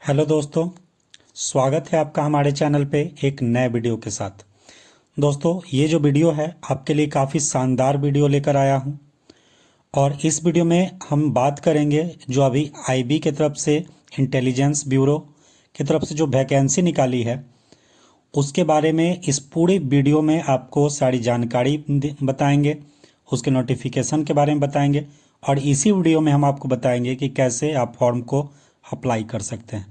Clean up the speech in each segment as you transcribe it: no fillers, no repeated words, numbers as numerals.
Hello दोस्तों, स्वागत है आपका हमारे चैनल पे एक नए वीडियो के साथ। दोस्तों, ये जो वीडियो है आपके लिए काफ़ी शानदार वीडियो लेकर आया हूँ और इस वीडियो में हम बात करेंगे जो अभी आईबी की तरफ से इंटेलिजेंस ब्यूरो की तरफ से जो वैकेंसी निकाली है उसके बारे में इस पूरे वीडियो में आपको सारी जानकारी बताएंगे, उसके नोटिफिकेशन के बारे में बताएंगे और इसी वीडियो में हम आपको बताएंगे कि कैसे आप फॉर्म को अप्लाई कर सकते हैं।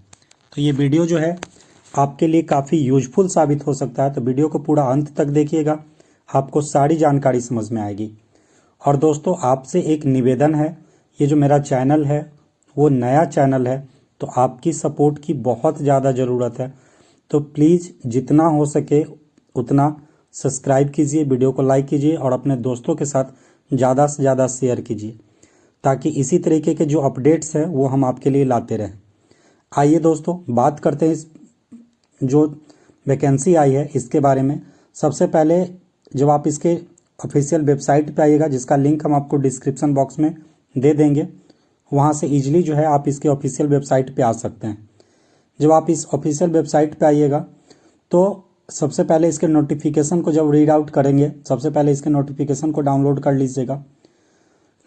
तो ये वीडियो जो है आपके लिए काफ़ी यूजफुल साबित हो सकता है, तो वीडियो को पूरा अंत तक देखिएगा, आपको सारी जानकारी समझ में आएगी। और दोस्तों, आपसे एक निवेदन है, ये जो मेरा चैनल है वो नया चैनल है, तो आपकी सपोर्ट की बहुत ज़्यादा ज़रूरत है। तो प्लीज़ जितना हो सके उतना सब्सक्राइब कीजिए, वीडियो को लाइक कीजिए और अपने दोस्तों के साथ ज़्यादा से ज़्यादा शेयर कीजिए ताकि इसी तरीके के जो अपडेट्स हैं वो हम आपके लिए लाते रहें। आइए दोस्तों, बात करते हैं इस जो वैकेंसी आई है इसके बारे में। सबसे पहले जब आप इसके ऑफिशियल वेबसाइट पे आइएगा, जिसका लिंक हम आपको डिस्क्रिप्शन बॉक्स में दे देंगे, वहाँ से ईजिली जो है आप इसके ऑफिशियल वेबसाइट पे आ सकते हैं। जब आप इस ऑफिशियल वेबसाइट पे आइएगा तो सबसे पहले इसके नोटिफिकेशन को जब रीड आउट करेंगे, सबसे पहले इसके नोटिफिकेशन को डाउनलोड कर लीजिएगा।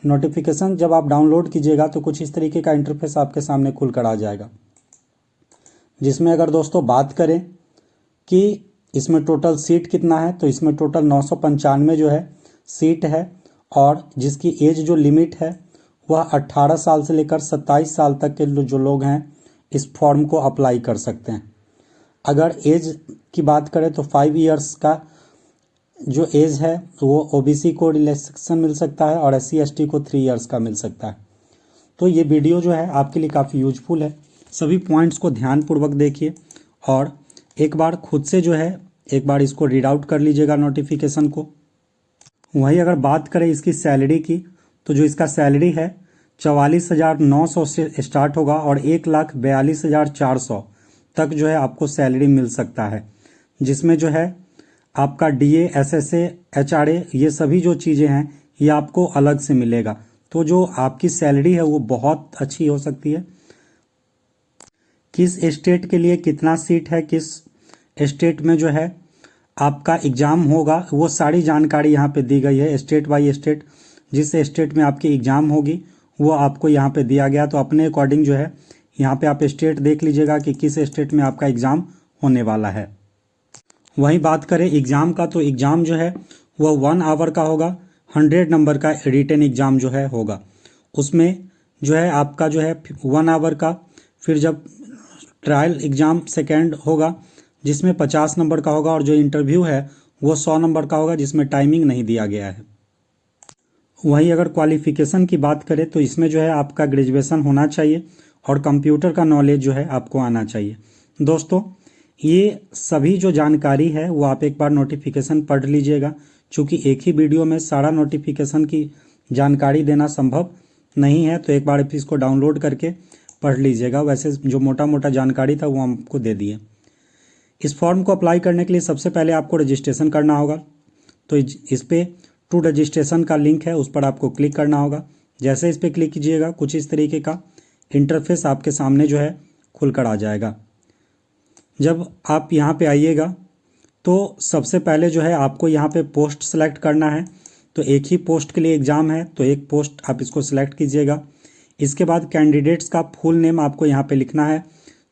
नोटिफिकेशन जब आप डाउनलोड कीजिएगा तो कुछ इस तरीके का इंटरफेस आपके सामने खुल कर आ जाएगा, जिसमें अगर दोस्तों बात करें कि इसमें टोटल सीट कितना है, तो इसमें टोटल 995 जो है सीट है और जिसकी एज जो लिमिट है वह 18 साल से लेकर 27 साल तक के जो लोग हैं इस फॉर्म को अप्लाई कर सकते हैं। अगर एज की बात करें तो 5 इयर्स का जो एज है वो ओबीसी को रिलैक्सेशन मिल सकता है और SC ST को 3 इयर्स का मिल सकता है। तो ये वीडियो जो है आपके लिए काफ़ी यूजफुल है, सभी पॉइंट्स को ध्यानपूर्वक देखिए और एक बार खुद से जो है एक बार इसको रीड आउट कर लीजिएगा नोटिफिकेशन को। वहीं अगर बात करें इसकी सैलरी की, तो जो इसका सैलरी है 44,900 से स्टार्ट होगा और 1,42,400 तक जो है आपको सैलरी मिल सकता है, जिसमें जो है आपका DA SSA HRA ये सभी जो चीज़ें हैं ये आपको अलग से मिलेगा। तो जो आपकी सैलरी है वो बहुत अच्छी हो सकती है। किस स्टेट के लिए कितना सीट है, किस स्टेट में जो है आपका एग्ज़ाम होगा, वो सारी जानकारी यहाँ पे दी गई है। स्टेट बाय स्टेट जिस स्टेट में आपकी एग्ज़ाम होगी वो आपको यहाँ पे दिया गया, तो अपने अकॉर्डिंग जो है यहाँ पे आप स्टेट देख लीजिएगा कि किस स्टेट में आपका एग्ज़ाम होने वाला है। वहीं बात करें एग्ज़ाम का, तो एग्ज़ाम जो है वह 1 आवर का होगा, 100 नंबर का रिटन एग्ज़ाम जो है होगा। उसमें जो है आपका जो है 1 आवर का, फिर जब ट्रायल एग्ज़ाम सेकेंड होगा जिसमें 50 नंबर का होगा और जो इंटरव्यू है वो 100 नंबर का होगा, जिसमें टाइमिंग नहीं दिया गया है। वहीं अगर क्वालिफ़िकेशन की बात करें तो इसमें जो है आपका ग्रेजुएशन होना चाहिए और कंप्यूटर का नॉलेज जो है आपको आना चाहिए। दोस्तों, ये सभी जो जानकारी है वो आप एक बार नोटिफिकेशन पढ़ लीजिएगा, चूँकि एक ही वीडियो में सारा नोटिफिकेशन की जानकारी देना संभव नहीं है, तो एक बार इसको डाउनलोड करके पढ़ लीजिएगा। वैसे जो मोटा मोटा जानकारी था वो हमको दे दिए। इस फॉर्म को अप्लाई करने के लिए सबसे पहले आपको रजिस्ट्रेशन करना होगा, तो इस पर टू रजिस्ट्रेशन का लिंक है, उस पर आपको क्लिक करना होगा। जैसे इस पर क्लिक कीजिएगा कुछ इस तरीके का इंटरफेस आपके सामने जो है खुल कर आ जाएगा। जब आप यहाँ पे आइएगा तो सबसे पहले जो है आपको यहाँ पे पोस्ट सेलेक्ट करना है, तो एक ही पोस्ट के लिए एग्ज़ाम है, तो एक पोस्ट आप इसको सिलेक्ट कीजिएगा। इसके बाद कैंडिडेट्स का फुल नेम आपको यहाँ पे लिखना है,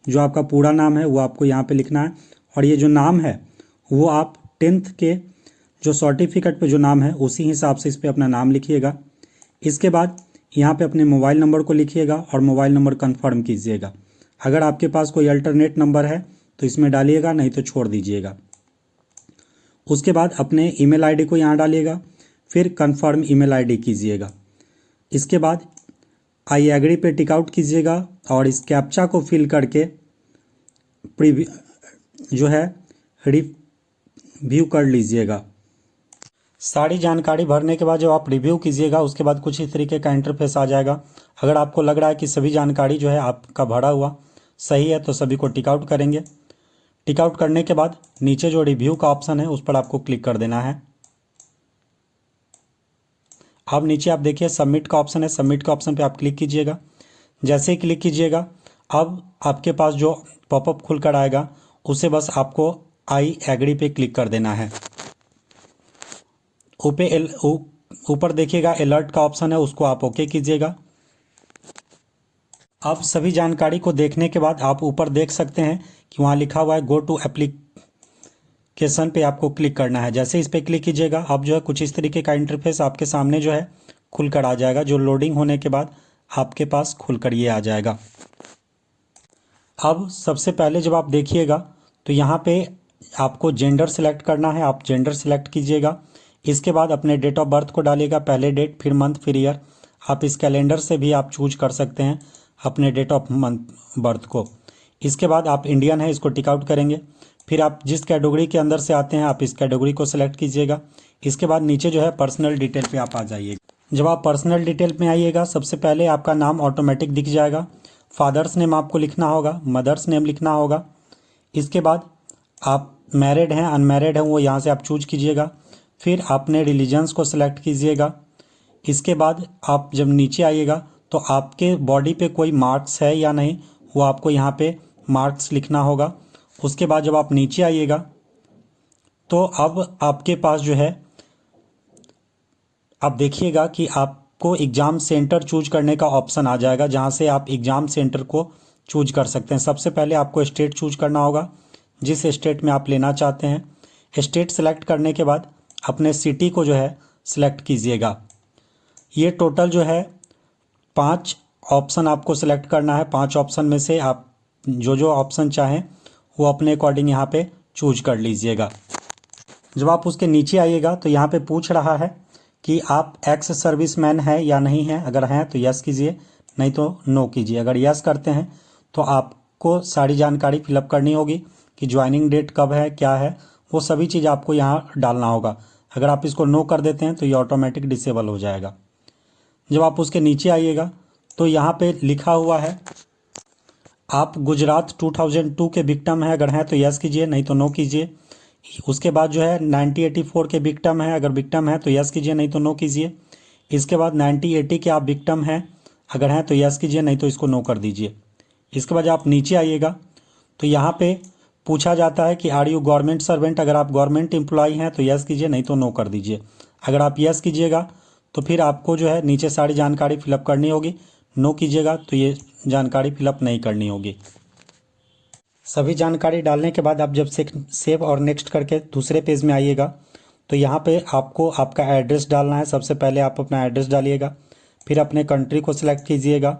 जो आपका पूरा नाम है वो आपको यहाँ पे लिखना है और ये जो नाम है वो आप 10th के जो सर्टिफिकेट पे जो नाम है उसी हिसाब से इस पर अपना नाम लिखिएगा। इसके बाद यहाँ पे अपने मोबाइल नंबर को लिखिएगा और मोबाइल नंबर कन्फर्म कीजिएगा। अगर आपके पास कोई अल्टरनेट नंबर है तो इसमें डालिएगा, नहीं तो छोड़ दीजिएगा। उसके बाद अपने ईमेल आईडी को यहाँ डालिएगा, फिर कन्फर्म ईमेल आईडी कीजिएगा। इसके बाद आई एग्री पे टिक आउट कीजिएगा और इस कैप्चा को फिल करके जो है रिव्यू कर लीजिएगा। सारी जानकारी भरने के बाद जब आप रिव्यू कीजिएगा उसके बाद कुछ इस तरीके का इंटरफेस आ जाएगा। अगर आपको लग रहा है कि सभी जानकारी जो है आपका भरा हुआ सही है तो सभी को टिक आउट करेंगे। टिक आउट करने के बाद नीचे जो रिव्यू का ऑप्शन है उस पर आपको क्लिक कर देना है। अब नीचे आप देखिए सबमिट का ऑप्शन है, सबमिट का ऑप्शन पे आप क्लिक कीजिएगा। जैसे ही क्लिक कीजिएगा अब आपके पास जो पॉपअप खुल कर आएगा उसे बस आपको आई एग्री पे क्लिक कर देना है। ऊपर देखिएगा अलर्ट का ऑप्शन है, उसको आप ओके कीजिएगा। अब सभी जानकारी को देखने के बाद आप ऊपर देख सकते हैं कि वहाँ लिखा हुआ है गो टू एप्लीकेशन पे आपको क्लिक करना है। जैसे इस पे क्लिक कीजिएगा अब जो है कुछ इस तरीके का इंटरफेस आपके सामने जो है खुल कर आ जाएगा, जो लोडिंग होने के बाद आपके पास खुल कर ये आ जाएगा। अब सबसे पहले जब आप देखिएगा तो यहाँ पे आपको जेंडर सेलेक्ट करना है, आप जेंडर सेलेक्ट कीजिएगा। इसके बाद अपने डेट ऑफ बर्थ को डालिएगा, पहले डेट फिर मंथ फिर ईयर। आप इस कैलेंडर से भी आप चूज कर सकते हैं अपने डेट ऑफ मंथ बर्थ को। इसके बाद आप इंडियन है, इसको टिक आउट करेंगे। फिर आप जिस कैटेगरी के अंदर से आते हैं आप इस कैटेगरी को सिलेक्ट कीजिएगा। इसके बाद नीचे जो है पर्सनल डिटेल पे आप आ जाइएगा। जब आप पर्सनल डिटेल में आइएगा सबसे पहले आपका नाम ऑटोमेटिक दिख जाएगा। फादर्स नेम आपको लिखना होगा, मदर्स नेम लिखना होगा। इसके बाद आप मैरिड हैं अनमैरिड हैं वो यहाँ से आप चूज कीजिएगा। फिर अपने रिलीजन्स को सिलेक्ट कीजिएगा। इसके बाद आप जब नीचे आइएगा तो आपके बॉडी पे कोई मार्क्स है या नहीं वो आपको यहाँ पे मार्क्स लिखना होगा। उसके बाद जब आप नीचे आइएगा तो अब आपके पास जो है आप देखिएगा कि आपको एग्ज़ाम सेंटर चूज करने का ऑप्शन आ जाएगा, जहाँ से आप एग्ज़ाम सेंटर को चूज कर सकते हैं। सबसे पहले आपको स्टेट चूज करना होगा, जिस स्टेट में आप लेना चाहते हैं। स्टेट सेलेक्ट करने के बाद अपने सिटी को जो है सिलेक्ट कीजिएगा। ये टोटल जो है 5 ऑप्शन आपको सिलेक्ट करना है। 5 ऑप्शन में से आप जो ऑप्शन चाहें वो अपने अकॉर्डिंग यहाँ पे चूज कर लीजिएगा। जब आप उसके नीचे आइएगा तो यहाँ पे पूछ रहा है कि आप एक्स सर्विसमैन है या नहीं है। अगर हैं तो यस कीजिए, नहीं तो नो कीजिए। अगर यस करते हैं तो आपको सारी जानकारी फिलअप करनी होगी कि ज्वाइनिंग डेट कब है, क्या है, वो सभी चीज़ आपको यहाँ डालना होगा। अगर आप इसको नो कर देते हैं तो ये ऑटोमेटिक डिसेबल हो जाएगा। जब आप उसके नीचे आइएगा तो यहाँ पे लिखा हुआ है आप गुजरात 2002 के विक्टिम हैं। अगर हैं तो यस कीजिए, नहीं तो नो कीजिए। उसके बाद जो है 1984 के विक्टिम हैं। अगर विक्टिम है तो यस कीजिए, नहीं तो नो कीजिए। इसके बाद 1980 के आप विक्टिम हैं। अगर हैं तो यस कीजिए, नहीं तो इसको नो कर दीजिए। इसके बाद आप नीचे आइएगा तो यहाँ पे पूछा जाता है कि आर यू गवर्नमेंट सर्वेंट। अगर आप गवर्नमेंट एम्प्लॉई हैं तो यस कीजिए, नहीं तो नो कर दीजिए। अगर आप यस कीजिएगा तो फिर आपको जो है नीचे सारी जानकारी फिलअप करनी होगी। नो कीजिएगा तो ये जानकारी फिलअप नहीं करनी होगी। सभी जानकारी डालने के बाद आप जब सेव और नेक्स्ट करके दूसरे पेज में आइएगा तो यहाँ पे आपको आपका एड्रेस डालना है। सबसे पहले आप अपना एड्रेस डालिएगा, फिर अपने कंट्री को सिलेक्ट कीजिएगा।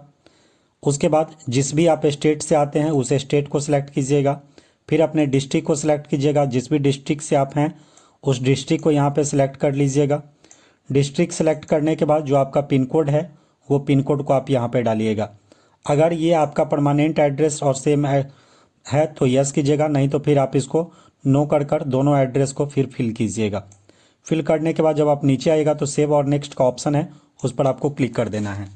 उसके बाद जिस भी आप स्टेट से आते हैं उस स्टेट को सिलेक्ट कीजिएगा। फिर अपने डिस्ट्रिक्ट को सिलेक्ट कीजिएगा, जिस भी डिस्ट्रिक्ट से आप हैं उस डिस्ट्रिक्ट को यहाँ पे सिलेक्ट कर लीजिएगा। डिस्ट्रिक्ट सेलेक्ट करने के बाद जो आपका पिन कोड है वो पिन कोड को आप यहाँ पे डालिएगा। अगर ये आपका परमानेंट एड्रेस और सेम है तो यस कीजिएगा, नहीं तो फिर आप इसको नो कर दोनों एड्रेस को फिर फिल कीजिएगा। फिल करने के बाद जब आप नीचे आएगा तो सेव और नेक्स्ट का ऑप्शन है, उस पर आपको क्लिक कर देना है।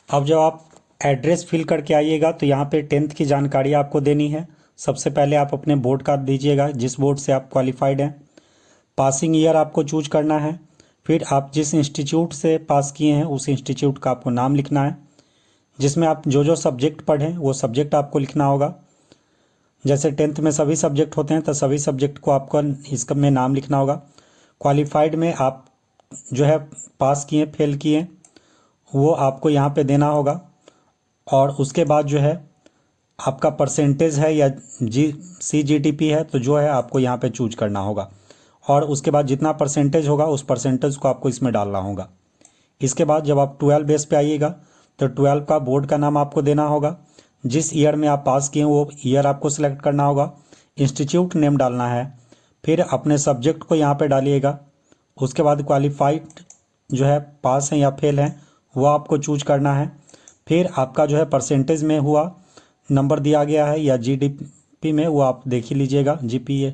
अब जब आप एड्रेस फिल करके आइएगा तो यहाँ पे 10th की जानकारी आपको देनी है। सबसे पहले आप अपने बोर्ड का दीजिएगा, जिस बोर्ड से आप क्वालिफाइड हैं। पासिंग ईयर आपको चूज करना है। फिर आप जिस इंस्टीट्यूट से पास किए हैं उस इंस्टीट्यूट का आपको नाम लिखना है। जिसमें आप जो सब्जेक्ट पढ़ें वो सब्जेक्ट आपको लिखना होगा। जैसे 10th में सभी सब्जेक्ट होते हैं तो सभी सब्जेक्ट को आपको इसका में नाम लिखना होगा। क्वालिफाइड में आप जो है पास किए फेल किए वो आपको यहाँ पे देना होगा। और उसके बाद जो है आपका परसेंटेज है या CGTP है तो जो है आपको यहाँ पे चूज करना होगा। और उसके बाद जितना परसेंटेज होगा उस परसेंटेज को आपको इसमें डालना होगा। इसके बाद जब आप 12 बेस पे आइएगा तो 12 का बोर्ड का नाम आपको देना होगा। जिस ईयर में आप पास किए वो ईयर आपको सिलेक्ट करना होगा। इंस्टीट्यूट नेम डालना है। फिर अपने सब्जेक्ट को यहाँ पे डालिएगा। उसके बाद क्वालिफाइड जो है पास हैं या फेल हैं वो आपको चूज करना है। फिर आपका जो है परसेंटेज में हुआ नंबर दिया गया है या GDP में वो आप देख ही लीजिएगा, GPA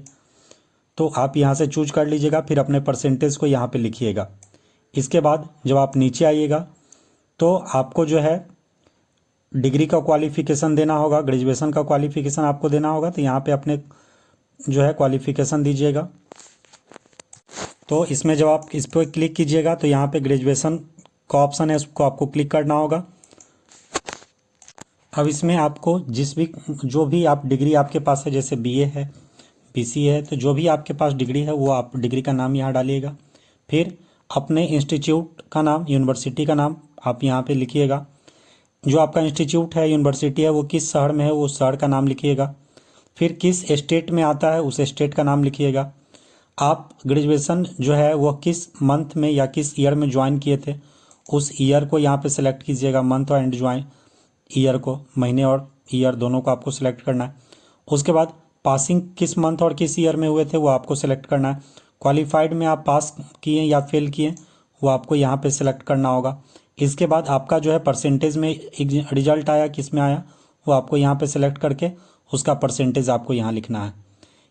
तो आप यहाँ से चूज कर लीजिएगा। फिर अपने परसेंटेज को यहाँ पे लिखिएगा। इसके बाद जब आप नीचे आइएगा तो आपको जो है डिग्री का क्वालिफिकेशन देना होगा, ग्रेजुएशन का क्वालिफिकेशन आपको देना होगा। तो यहाँ पे अपने जो है क्वालिफिकेशन दीजिएगा। तो इसमें जब आप इस पर क्लिक कीजिएगा तो यहाँ पे ग्रेजुएशन का ऑप्शन है, उसको आपको क्लिक करना होगा। अब इसमें आपको जो भी आप डिग्री आपके पास है, जैसे बीए है, बीसीए है, तो जो भी आपके पास डिग्री है वो आप डिग्री का नाम यहाँ डालिएगा। फिर अपने इंस्टीट्यूट का नाम, यूनिवर्सिटी का नाम आप यहाँ पे लिखिएगा। जो आपका इंस्टीट्यूट है, यूनिवर्सिटी है, वो किस शहर में है वो शहर का नाम लिखिएगा। फिर किस स्टेट में आता है उस स्टेट का नाम लिखिएगा। आप ग्रेजुएशन जो है वो किस मंथ में या किस ईयर में ज्वाइन किए थे उस ईयर को यहाँ पे सेलेक्ट कीजिएगा। मंथ और एंड ज्वाइन ईयर को, महीने और ईयर दोनों को आपको सेलेक्ट करना है। उसके बाद पासिंग किस मंथ और किस ईयर में हुए थे वो आपको सेलेक्ट करना है। क्वालिफाइड में आप पास किए या फेल किए वो आपको यहाँ पे सेलेक्ट करना होगा। इसके बाद आपका जो है परसेंटेज में एक रिजल्ट आया, किस में आया वो आपको यहाँ पे सेलेक्ट करके उसका परसेंटेज आपको यहाँ लिखना है।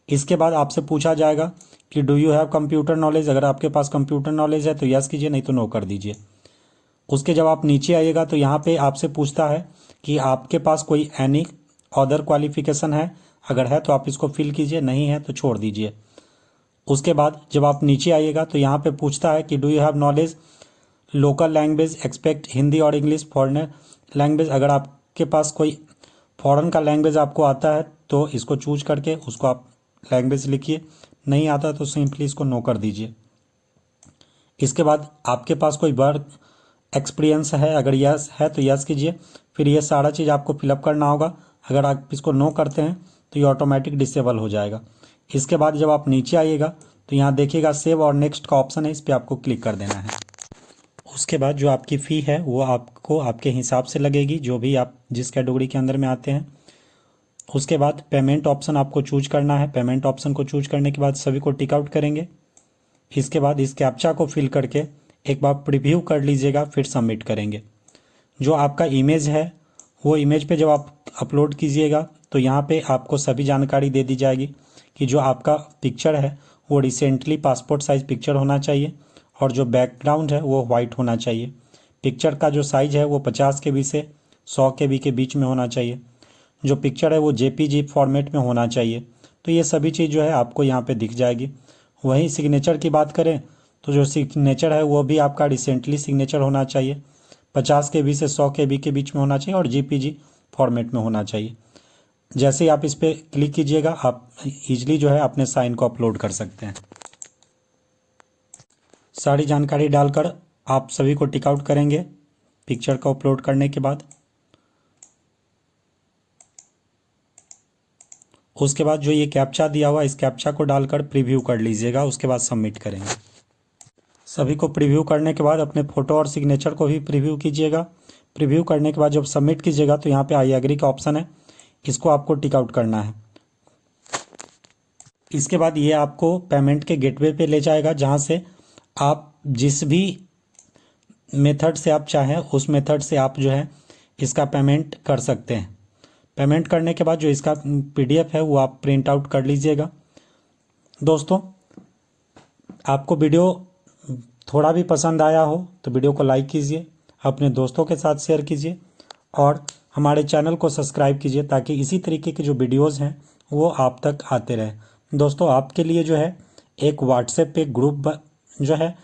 इसके बाद आपसे पूछा जाएगा कि do you have computer knowledge. अगर आपके पास कंप्यूटर नॉलेज है तो यस कीजिए, नहीं तो नो कर दीजिए। उसके जब आप नीचे आइएगा तो यहाँ पे आपसे पूछता है कि आपके पास कोई एनी अदर क्वालिफिकेशन है। अगर है तो आप इसको फिल कीजिए, नहीं है तो छोड़ दीजिए। उसके बाद जब आप नीचे आइएगा तो यहाँ पे पूछता है कि do you have knowledge local language expect Hindi और इंग्लिश फॉरेनर लैंग्वेज। अगर आपके पास कोई फॉरेन का लैंग्वेज आपको आता है तो इसको चूज करके उसको आप लैंग्वेज लिखिए, नहीं आता तो सिंपली इसको नो कर दीजिए। इसके बाद आपके पास कोई वर्क एक्सपीरियंस है, अगर यस है तो यस कीजिए। फिर ये सारा चीज़ आपको फिलअप करना होगा। अगर आप इसको नो करते हैं तो ये ऑटोमेटिक डिसेबल हो जाएगा। इसके बाद जब आप नीचे आइएगा तो यहाँ देखिएगा सेव और नेक्स्ट का ऑप्शन है, इस पर आपको क्लिक कर देना है। उसके बाद जो आपकी फ़ी है वो आपको आपके हिसाब से लगेगी, जो भी आप जिस कैटेगरी के अंदर में आते हैं। उसके बाद पेमेंट ऑप्शन आपको चूज करना है। पेमेंट ऑप्शन को चूज करने के बाद सभी को टिक आउट करेंगे। इसके बाद इस कैप्चा को फिल करके एक बार प्रीव्यू कर लीजिएगा, फिर सबमिट करेंगे। जो आपका इमेज है वो इमेज पे जब आप अपलोड कीजिएगा तो यहाँ पे आपको सभी जानकारी दे दी जाएगी कि जो आपका पिक्चर है वो रिसेंटली पासपोर्ट साइज़ पिक्चर होना चाहिए और जो बैकग्राउंड है वो वाइट होना चाहिए। पिक्चर का जो साइज़ है वो 50 KB से 100 KB के बीच में होना चाहिए। जो पिक्चर है वो JPG फॉर्मेट में होना चाहिए। तो ये सभी चीज़ जो है आपको यहाँ पे दिख जाएगी। वहीं सिग्नेचर की बात करें तो जो सिग्नेचर है वो भी आपका रिसेंटली सिग्नेचर होना चाहिए, 50 KB से 100 KB के बीच में होना चाहिए और JPG फॉर्मेट में होना चाहिए। जैसे ही आप इस पर क्लिक कीजिएगा आप इजीली जो है अपने साइन को अपलोड कर सकते हैं। सारी जानकारी डालकर आप सभी को टिक आउट करेंगे पिक्चर को अपलोड करने के बाद। उसके बाद जो ये कैप्चा दिया हुआ इस कैप्चा को डालकर प्रीव्यू कर लीजिएगा, उसके बाद सबमिट करेंगे। सभी को प्रीव्यू करने के बाद अपने फ़ोटो और सिग्नेचर को भी प्रीव्यू कीजिएगा। प्रीव्यू करने के बाद जब सबमिट कीजिएगा तो यहाँ पे आई एग्री का ऑप्शन है, इसको आपको टिक आउट करना है। इसके बाद ये आपको पेमेंट के गेटवे पे ले जाएगा, जहाँ से आप जिस भी मेथड से आप चाहें उस मेथड से आप जो है इसका पेमेंट कर सकते हैं। पेमेंट करने के बाद जो इसका PDF है वो आप प्रिंट आउट कर लीजिएगा। दोस्तों, आपको वीडियो थोड़ा भी पसंद आया हो तो वीडियो को लाइक कीजिए, अपने दोस्तों के साथ शेयर कीजिए और हमारे चैनल को सब्सक्राइब कीजिए ताकि इसी तरीके के जो वीडियोज़ हैं वो आप तक आते रहें। दोस्तों, आपके लिए जो है एक व्हाट्सएप पे ग्रुप जो है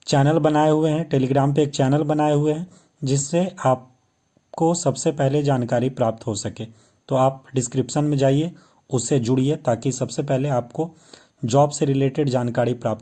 चैनल बनाए हुए हैं, टेलीग्राम पे एक चैनल बनाए हुए हैं, जिससे आपको सबसे पहले जानकारी प्राप्त हो सके। तो आप डिस्क्रिप्शन में जाइए, उससे जुड़िए ताकि सबसे पहले आपको जॉब से रिलेटेड जानकारी प्राप्त